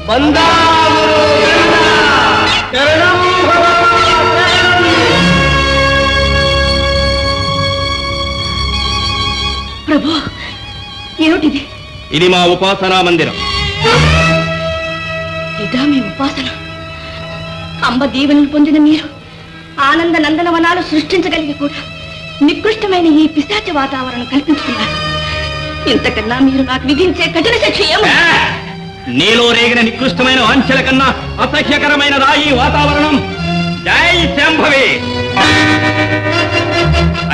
ప్రభు, ఏమిటిది? ఇది మా ఉపాసనా మందిరం. ఇదా మీ ఉపాసన? అంబ దీవెనలు పొందిన మీరు ఆనంద నందనవనాలు సృష్టించగలిగి కూడా నికృష్టమైన ఈ పిశాచ వాతావరణం కల్పించుకున్నారు. ఇంతకన్నా మీరు నాకు విధించే కఠిన శిక్ష ఏమో? నీలో రేగిన నికృష్టమైన వాంఛల కన్నా అసహ్యకరమైనదా ఈ వాతావరణం? జై శాంభవి!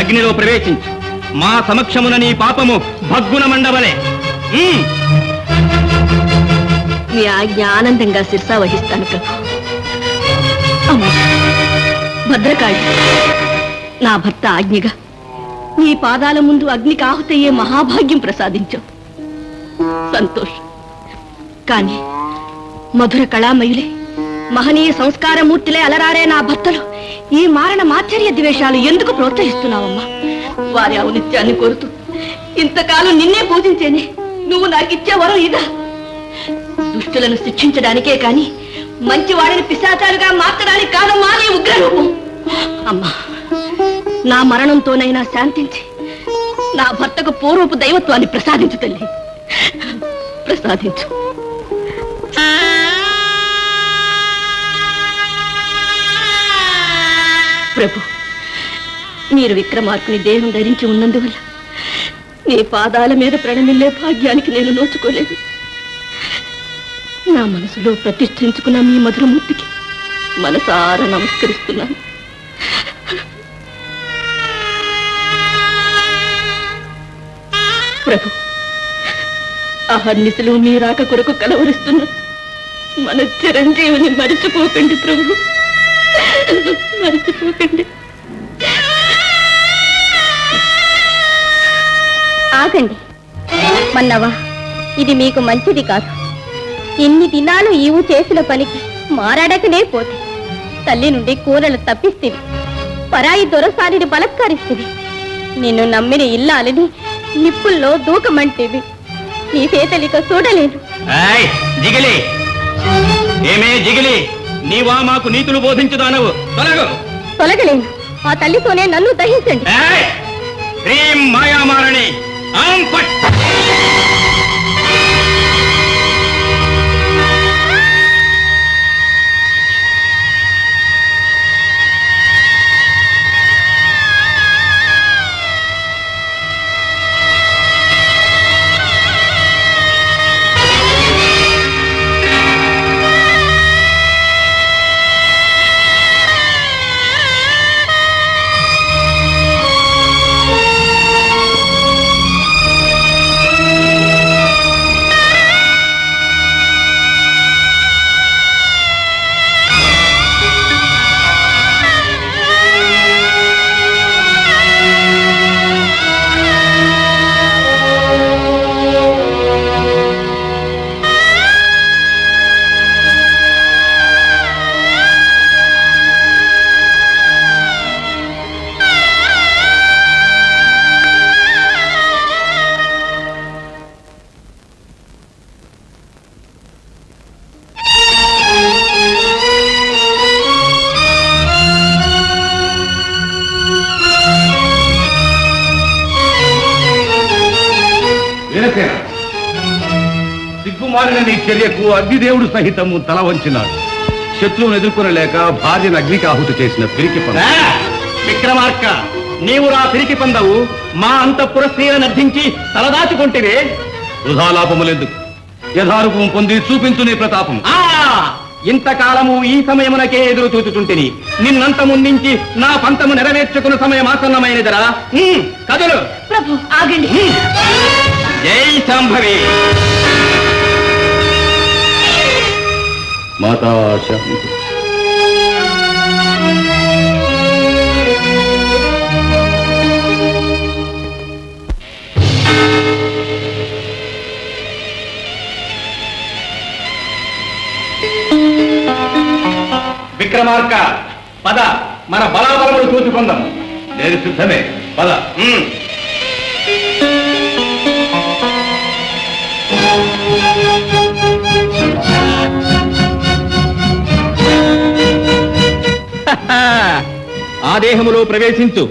అగ్నిలో ప్రవేశించి మా సమక్షమున నీ పాపము భగ్గున మండవలే. మీ ఆజ్ఞ ఆనందంగా శిరసా వహిస్తాను ప్రభు. అమ్మా భద్రకాళి, నా భర్త ఆజ్ఞగా నీ పాదాల ముందు అగ్నికి ఆహుతయ్యే మహాభాగ్యం ప్రసాదించావు. సంతోషం. కానీ మధుర కళామయులే మహనీయ సంస్కారమూర్తిలే అలరారే నా భర్తలు ఈ మారణ మాచర్య ద్వేషాలు ఎందుకు ప్రోత్సహిస్తున్నావమ్మా? వారి ఔనిత్యాన్ని కోరుతూ ఇంతకాలం నిన్నే పూజించేనే నువ్వు నాకిచ్చే వరం ఇదా? దుష్టులను శిక్షించడానికే కాని మంచి వాడిని పిశాచాలుగా మార్చడానికి కాదమ్మా నీ ఉగ్రరూపం. అమ్మా, నా మరణంతోనైనా శాంతించి నా భర్తకు పూర్వపు దైవత్వాన్ని ప్రసాదించు తల్లి, ప్రసాదించు. ప్రభు, మీరు విక్రమార్కుని దేహం ధరించి ఉన్నందువల్ల నీ పాదాల మీద ప్రణమిల్లే భాగ్యానికి నేను నోచుకోలేదు. నా మనసులో ప్రతిష్ఠించుకున్న మీ మధురమూర్తికి మనసారా నమస్కరిస్తున్నాను. ప్రభు, అహర్నిశలు మీ రాక కొరకు కలవరిస్తున్న మన చిరంజీవిని మరిచిపోకండి ప్రభు, మరిచిపోకండి. ఆగండి మన్నవా, ఇది మీకు మంచిది కాదు. ఇన్ని దినాలు ఈవు చేసిన పనికి మారాడకనే పోతే తల్లి నుండి కూరలు తప్పిస్తేవి, పరాయి దొరసారిని బలత్కరిస్తేవి, నిన్ను నమ్మిన ఇల్లాలని నిప్పుల్లో దూకమంటేవి. నీ చేతలిక చూడలేను. నీవా మాకు నీతులు బోధించుదానవు? తొలగలేను. ఆ తల్లితోనే నన్ను దహించండి. మాయామారణి సిగ్గుమారిన నీ చర్యకు అగ్నిదేవుడు సహితము తల వంచినాడు. శత్రువును ఎదుర్కొనలేక భార్యను అగ్నికి ఆహుతి చేసిన పిరికి పంద. విక్రమార్క, నీవు రా పిరికి పందవు మా అంతఃపుర స్త్రీలను అర్థించి తలదాచుకుంటేవే. వృధాలాపములెందుకు? యథారూపం పొంది చూపించు నీ ప్రతాపం. ఇంతకాలము ఈ సమయమునకే ఎదురు చూచుచుంటిని. నిన్నంత ముందుంచి నా పంతము నెరవేర్చుకున్న సమయం ఆసన్నమైనదిరా. కదులు. ప్రభు, ఆగండి. జై శాంభవి. మాతా శాంతి. విక్రమార్క, పద, మన బలాబలములు చూసుకుందాం. నేను సిద్ధమే, పద. నా దేహములో ప్రవేశించు.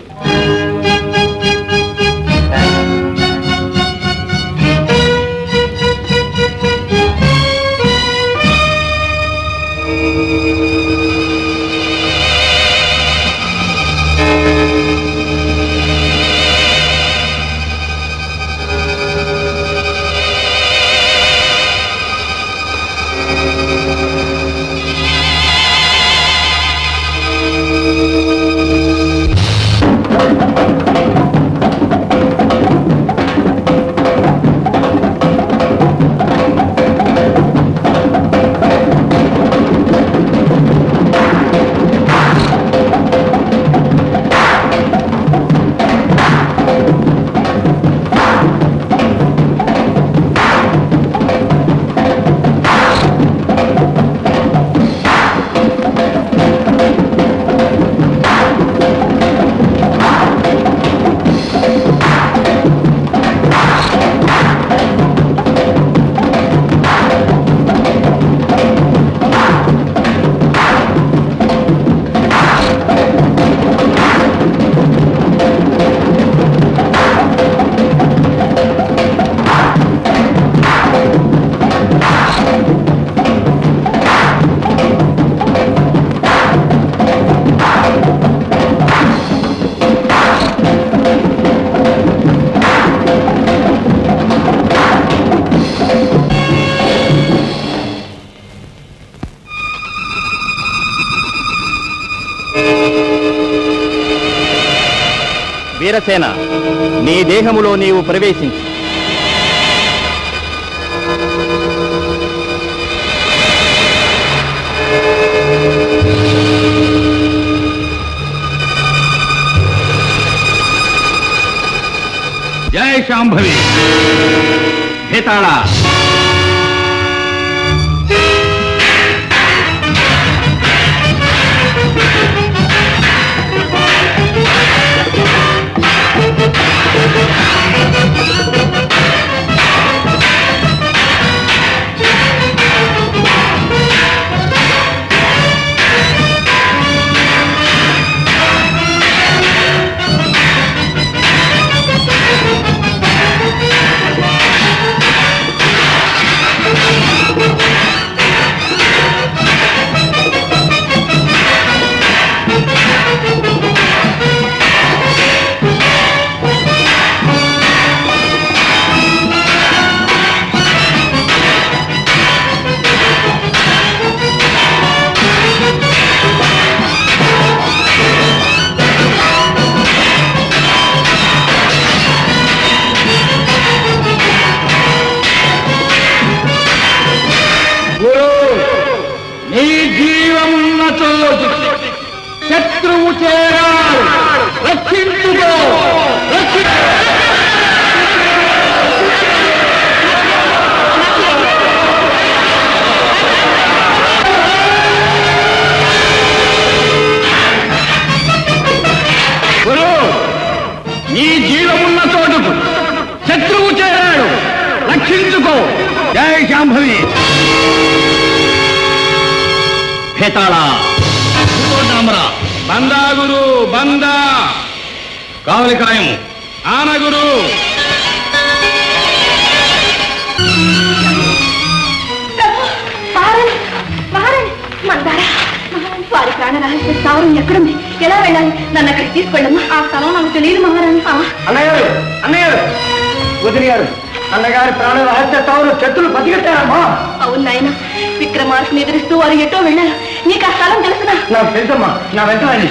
వీరసేన, నీ దేహములో నీవు ప్రవేశించు. జై శాంభవి. భేతాళ, నీ జీవమున్న చోటు శత్రువు చేరాడు, రక్షించుకో. గురు, నీ జీవమున్న చోటుకు శత్రువు చేరాడు, రక్షించుకో. జై శాంభవి. భేతాళ, బందా గురు, బందా కావలి కాయము. ఆనగురు, వారి ప్రాణ రహస్య స్థావరం ఎక్కడుంది? ఎలా వెళ్ళాలి? నన్ను అక్కడికి తీసుకెళ్ళమ్మా. ఆ స్థలం నాకు తెలియదు మహారాణి. అన్నయ్యారు, అన్నయ్యారు, వదిలి గారు, అన్నగారి ప్రాణ రహస్య స్థావరం శత్రులు బతికెట్టారమ్మా. అవును నాయన, విక్రమార్కుని ఎదురిస్తూ వారు ఎటో వెళ్ళారు. నీకు ఆ స్థలం తెలుసునా? నాకు తెలుసమ్మా, నా వెంటనే.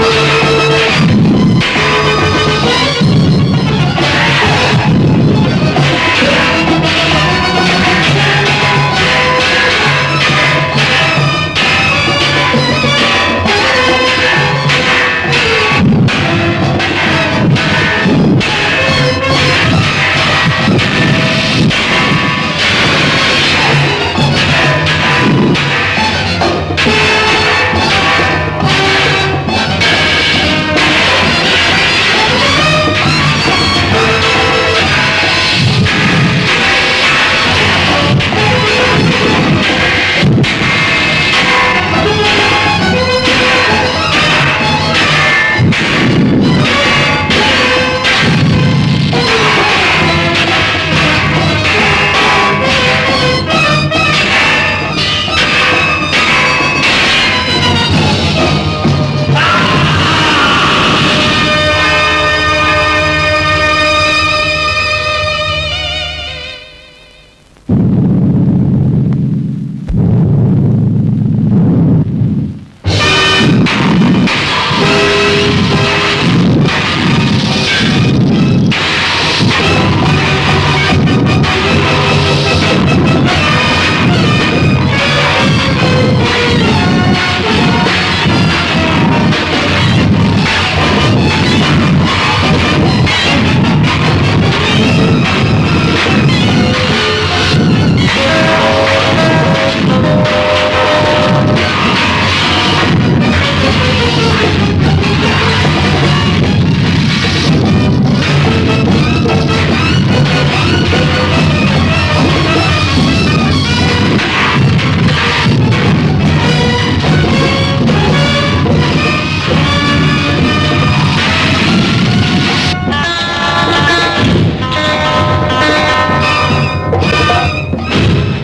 Thank you.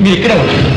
మీరు ఇక్కడే ఉంటారు.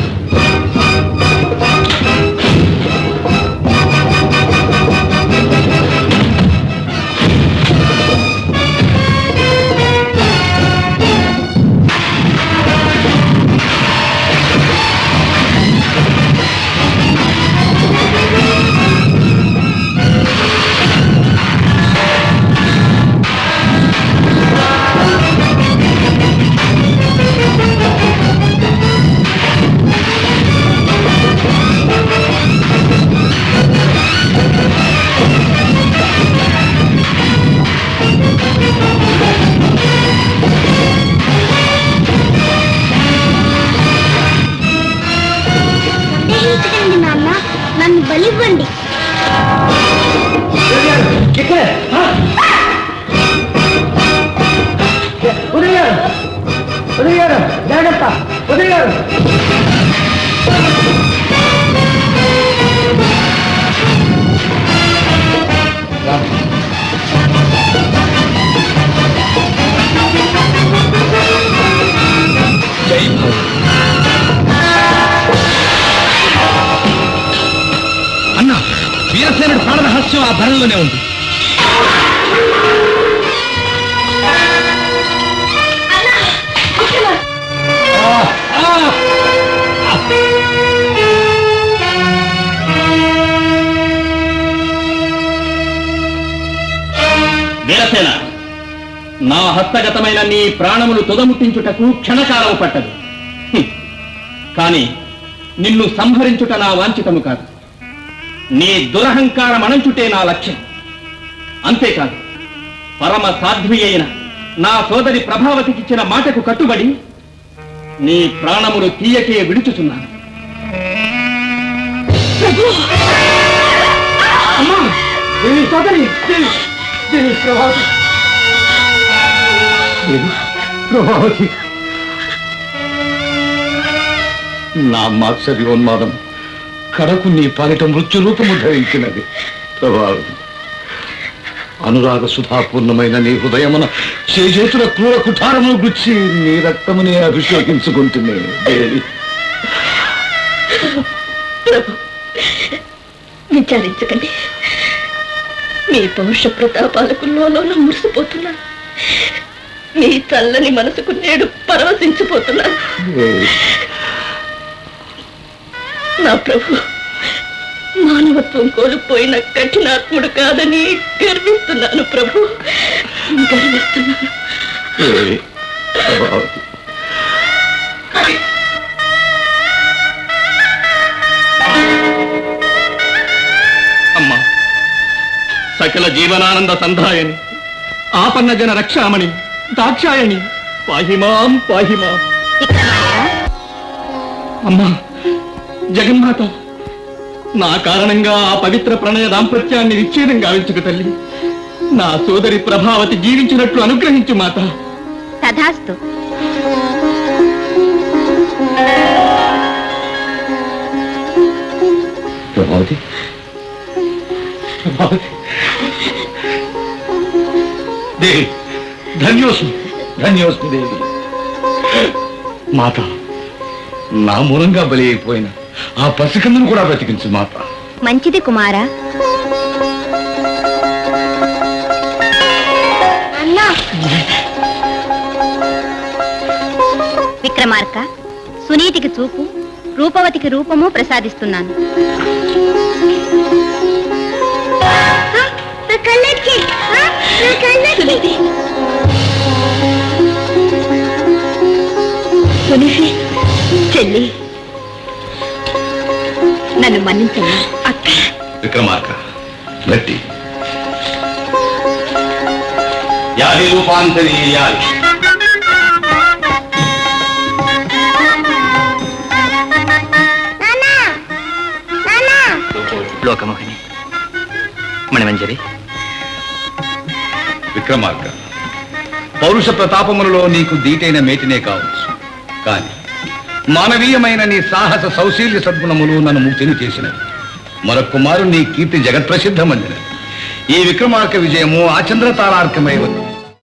నాన్న నన్ను బలివ్వండి. జాగ్రత్త ఉదయారు. జై భవ. అన్నా, వీరసేనుడు ప్రాణ రహస్యం ఆ భరణంలోనే ఉంది. వీరసేన, నా హస్తగతమైన నీ ప్రాణములు తుదముట్టించుటకు క్షణకాలము పట్టదు. కాని నిన్ను సంహరించుట నా వాంఛితము కాదు. నీ దురహంకారం అణంచుటే నా లక్ష్యం. అంతేకాదు, పరమ సాధ్వి అయిన నా సోదరి ప్రభావతికిచ్చిన మాటకు కట్టుబడి నీ ప్రాణములు తీయకే విడుచుచున్నాను. ప్రభావతి, నా మాత్సర్యోన్మాదం కడకు నీ పాలిట మృత్యు రూపము ధరించినది. ప్రభావతి, అనురాగ సుధాపూర్ణమైన నీ హృదయమున చేతుల క్రూర కుఠారమును గుచ్చి నీ రక్తమునే అభిషేకించుకుంటున్నా దేవి. విచారించకండి, మీ పౌరుష ప్రతాపాలకు లోలో మురిసిపోతున్నాను. మీ చల్లని మనసుకు నేడు పరవశించిపోతున్నాను. నా ప్రభు మానవత్వం కోల్పోయిన కఠినాత్ముడు కాదని గర్విస్తున్నాను ప్రభు, గర్విస్తున్నాను. అమ్మా, సకల జీవనానంద సంధాయని, ఆపన్న జన రక్షామణి, దాక్షాయణి, పాహిమాం పాహిమాం. అమ్మా జగన్మాత, నా కారణంగా ఆ పవిత్ర ప్రణయ దాంపత్యాన్ని విచ్ఛేదం గావించుకు తల్లి. నా సోదరి ప్రభావతి జీవించినట్లు అనుగ్రహించు మాత. తథాస్తు. ప్రభావతి, ప్రభావతి దేవి, ధన్యోస్మి, ధన్యోస్మి దేవి. మాత, నా మూలంగా బలి అయిపోయిన ఆ పసికందును కూడా బ్రతికించు మాత. మంచిది కుమారా. అన్నా, విక్రమార్క, సునీతికి చూపు, రూపవతికి రూపము ప్రసాదిస్తున్నాను. చెల్లి, నన్ను మన్నించండి అక్క. విక్రమార్క, గట్టి యాది రూపాంతరి యాది. లోకమోహిని, మణిమంజరి. విక్రమార్క, పౌరుష ప్రతాపములలో నీకు దీటైన మేటినే కావచ్చు, కాని మానవీయమైన నీ సాహస సౌశీల్య సద్గుణములు నన్ను ముక్తిని చేసినవి. మరొక కుమారు నీ కీర్తి జగత్ప్రసిద్ధమైనది. ఈ విక్రమార్క విజయము ఆచంద్ర తారార్కమై